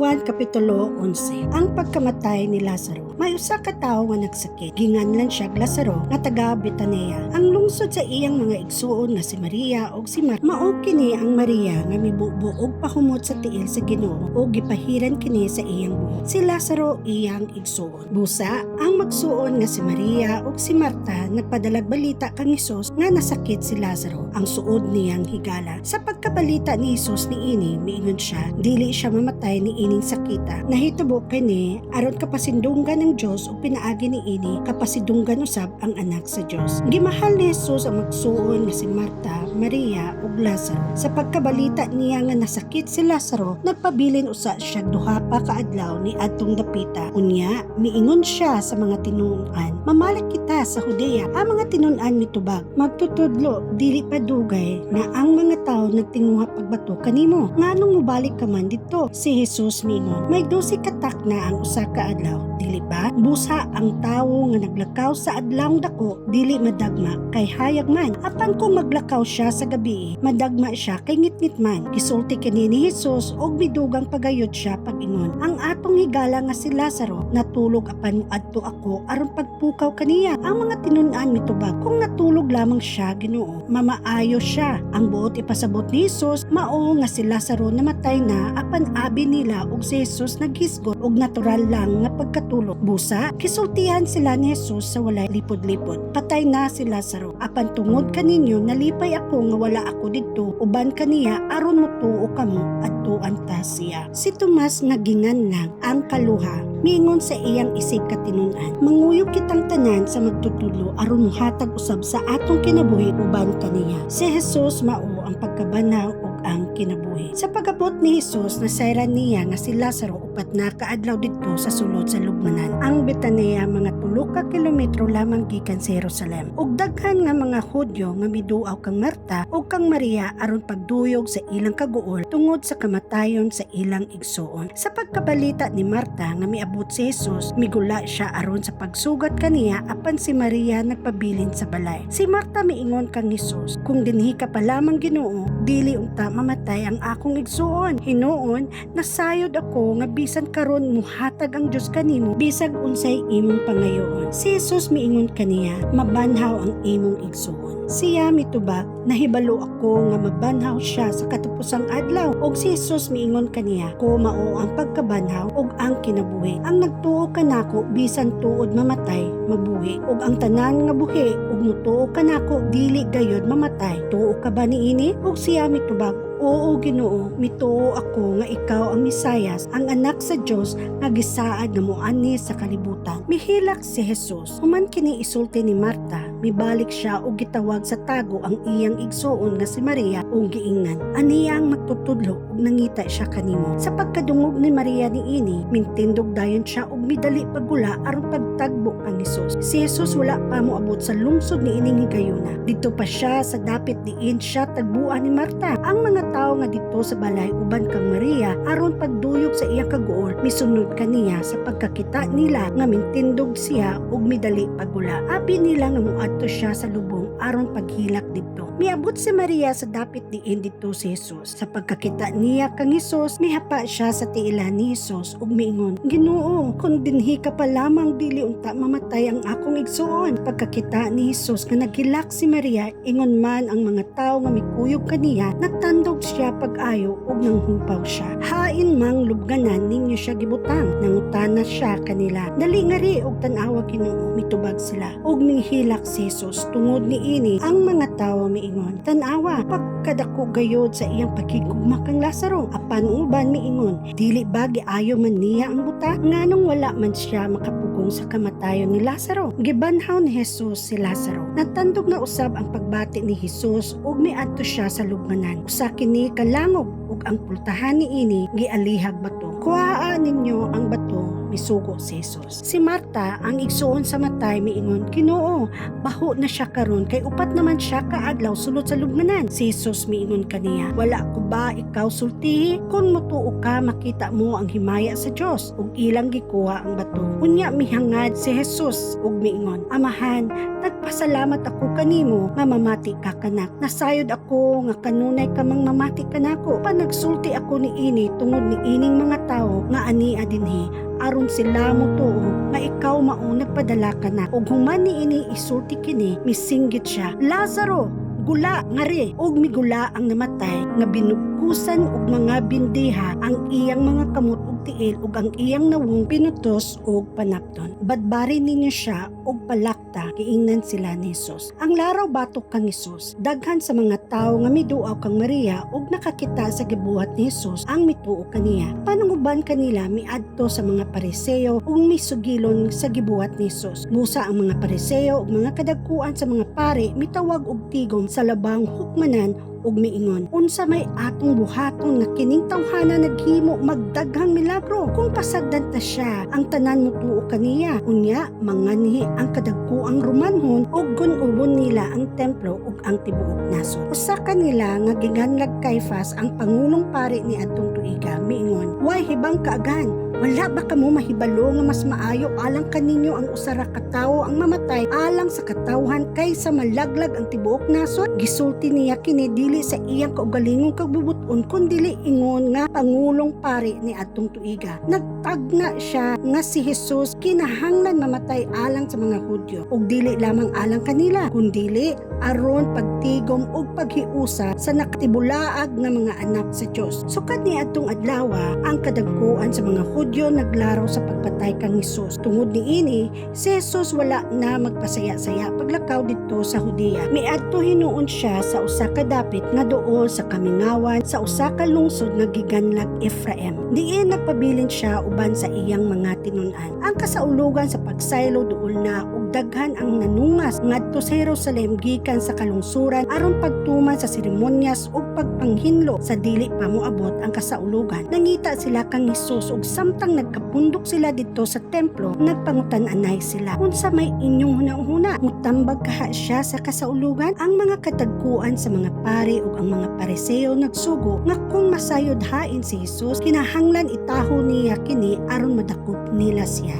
Juan Kapitulo 11. Ang pagkamatay ni Lazaro. May usa ka tawo nga nagsakit. Ginganlan siya Lazaro nga taga Betania. Ang lungsod sa iyang mga igsuon nga si Maria ug si Marta. Mao kini ang Maria nga mibubo og pahumot sa tiil sa Ginoo ug gipahiran kini sa iyang buhok. Si Lazaro iyang igsuon. Busa ang magsuon nga si Maria ug si Marta nagpadalag balita kang Hesus nga nasakit si Lazaro, ang suod niyang higala. Sa pagkabalita ni Hesus niini, miingon siya, dili siya mamatay ni ining sakita. Nahitabo kini aron kapasindunggan ng Dios ug pinaagi ni ini kapasidunggan usab ang anak sa Dios. Gimahal ni Hesus ang magsuon nga si Marta, Maria ug Lazaro. Sa pagkabalita niya nga nasakit si Lazaro, nagpabilin usa siya duha pa ka adlaw ni adtong dapita. Unya miingon siya sa mga tinun-an, mamalik kita sa Judea. Ang mga tinun-an mitubag, magtutudlo dili pa dugay na ang mga tawo nagtinguha pagbato kanimo. Nganong mobalik ka man didto? Si Hesus miingon, may 12 katak na ang usa ka adlaw, dili ba? Busa ang tawo nga naglakaw sa adlawng dako dili madagma kay hayag man. Apan kung maglakaw siya sa gabi, madagma siya kay ngitngit man. Gisulti kini ni Hesus og bidugang pagayod siya pag-ingon, ang atong higala nga si Lazaro natulog apan adto ako aron pagpukaw kaniya. Ang mga tinun-an mitubag, kung natulog lamang siya Ginoo, mamaayo siya. Ang buot ipasabot ni Hesus mao nga si Lazaro namatay na apan abi nila ug si Hesus naghisgot og natural lang nga pagkatulog. Busa kisultihan sila ni Hesus sa walay lipod-lipod, patay na si Lazaro, apan tungod kaninyo nalipay ako nga wala ako didto uban kaniya aron motuo kamo adtuan ta siya. Si Tomas nga ginganlang ang kaluha miingon sa iyang isig katinun-an, manguyo kitang tanan sa magtutulo aron muhatag usab sa atong kinabuhi uban kaniya. Si Hesus mao ang pagkabanaw ug ang kinabuhi. Sa pagabot ni Hesus, nasayran niya nga si Lazaro upat na kaadlaw didto sa sulod sa lubnganan. Ang Betania mga 3 ka kilometro lamang gikan sa Jerusalem. Ug daghan nga mga Hudyo nga miduaw kang Marta ug kang Maria aron pagduyog sa ilang kaguol tungod sa kamatayon sa ilang igsuon. Sa pagkabalita ni Marta nga miabot si Hesus, migula siya aron sa pagsugat kaniya apan si Maria nagpabilin sa balay. Si Marta miingon kang Hesus, kung dinhi ka pa lamang Ginoo, dili unta mamatay ang akong igsuon. Hinuon nasayod ako nga bisan karon muhatag ang Dios kanimo bisag unsay imong pangayoon. Si Hesus miingon kaniya, mabanhaw ang imong igsuon. Siya mitubag, nahibalo ako nga mabanhaw siya sa katapusang adlaw. Og si Hesus miingon kaniya, ko mao ang pagkabanhaw ug ang kinabuhi. Ang nagtuo kanako bisan tuod mamatay, mabuhi. Ug ang tanan nga buhi ug mutuo kanako dili gayud mamatay. Tuo ka ba niini? Ug siya mitubag, oo Ginoo, mituo ako nga ikaw ang Mesiyas, ang anak sa Dios nga gisaad nga moani sa kalibutan. Mihilak si Hesus. Human kini isulti ni Marta, mibalik siya og gitawag sa tago ang iyang igsuon nga si Maria ug giingnan, aniya ang magtutudlo ug nangita siya kanimo. Sa pagkadungog ni Maria niini, mintindog dayon siya ug midali pagula aron pagtagbo kang Hesus. Si Hesus wala pa moabot sa lungsod ni ining higayuna. Didto pa siya sa dapit diin siya tagbuan ni Marta. Ang mga tao nga dito sa balay uban kang Maria aron pagduyog sa iyang kaguol, misunod kaniya sa pagkakita nila nga mintindog siya ug midali pagula. Abi nila nga muadto siya sa lubong aron paghilak didto. Miabot si Maria sa dapit diin didto si Hesus. Sa pagkakita niya kang Hesus, mihapa siya sa tiilan ni Hesus ug miingon, Ginoo, kung dinhi ka pa lamang dili unta mamatay ang akong igsuon. Pagkakita ni Hesus nga naghilak si Maria, ingon man ang mga tao nga mikuyog kaniya, nagtandog siya pag-ayo ug nanghupaw siya. Hain mang lubganan ninyo siya gibutang. Nangutana siya kanila, dali ngari og tan-awa Ginoo. Mitubag sila ug ninghilak si Hesus. Tungod niini ang mga tawo miingon, tan-awa pagkadako gayod sa iyang pagkigugma kang Lazaro. Apan uban miingon, dili ba giayo man niya ang buta? Nganong wala man siya makapugong sa kamatayon ni Lazaro? Gibanhaw ni Hesus si Lazaro. Nagtandog na usab ang pagbati ni Hesus ug miadto siya sa lubnganan. Usa kini kalangog ug ang pultahan niini gialihag bato. Kuhaa ninyo ang bato, misugo si Hesus. Si Marta ang igsuon sa matay miingon, Ginoo, baho na siya karon kay upat naman siya kaadlaw sulod sa lubnganan. Si Hesus miingon kaniya, wala ko ba ikaw sultihi? Kung mutuo ka makita mo ang himaya sa Dios ug ilang gikuha ang bato. Unya mihangad si Hesus ug miingon, Amahan, nagpasalamat ako kanimo nga mamati ka kanak. Nasayod ako nga kanunay ka mang mamati kanako. Panagsulti ako niini tungod ni ining mga tawo nga ania dinhi aron sila motuo nga ikaw mao nagpadala ka na ug human niini isulti kini misinggit siya. Lazaro, gula nga ri og migula ang namatay nga binugkusan og mga bindiha ang iyang mga kamot ug tiil ug ang iyang nawong pinutos og panapton. Badbari ninyo siya og palakta giingnan sila ni Jesus. Ang laraw batok kang Jesus. Daghan sa mga tawo nga miduaw kang Maria ug nakakita sa gibuhat ni Jesus ang mituo kaniya. Panunguban kanila miadto sa mga Pariseo ug misugilon sa gibuhat ni Jesus. Musa ang mga Pariseo ug mga kadagkuan sa mga pari mitawag og tigom sa labang hukmanan ug miingon, unsa may atong buhaton nga kining tawhana naghimo magdaghang milagro kung pasagdan ta siya ang tanan motuo kaniya. Unya manganhi ang kadagkuang Romanhon ug gun-ubon nila ang templo ug ang tibuok nasod. Usa kanila nga ginganlag Caifás ang pangulong pari ni adtong tuiga miingon, way hibang kaagan, wala ba kamo mahibalo nga mas maayo alang kaninyo ang usara ka tawo ang mamatay alang sa katawhan kaysa malaglag ang tibuok nasod? Gisulti niya kini dili sa iyang kaugalingong kagbubuton kundi ingon nga pangulong pari ni adtong tuiga. Nagtagna siya nga si Jesus kinahanglan mamatay alang sa mga Hudyo ug dili lamang alang kanila kundi aron pagtigom ug paghiusa sa nakatibulaag nga mga anak sa Dios. Sukad ni adtong adlaw ang kadagkuan sa mga Hudyo naglaraw sa pagpatay kang Jesus. Tungod niini si Jesus wala na magpasaya-saya paglakaw didto sa Hudiya. Miadto hinuon siya sa usa ka dapit nga duol sa kamingawan sa usa ka lungsod nga giganlag Ephraim. Diin nagpabilin siya uban sa iyang mga tinun-an. Ang kasaulugan sa pagsaylo duol na ug daghan ang nanungas ngadto sa Jerusalem gikan sa kalungsuran aron pagtuman sa seremonyas ug pagpanghinlo sa dili pa moabot ang kasaulugan. Nangita sila kang Jesus ug samtang nagkapundok sila didto sa templo nagpangutan-anay sila, unsa may inyong hunahuna? Mutambag kaha siya sa kasaulugan? Ang mga katagkuan sa mga pari ug ang mga Pariseo nagsugo nga kung masayod hain si Jesus kinahanglan itaho niya kini aron madakop nila siya.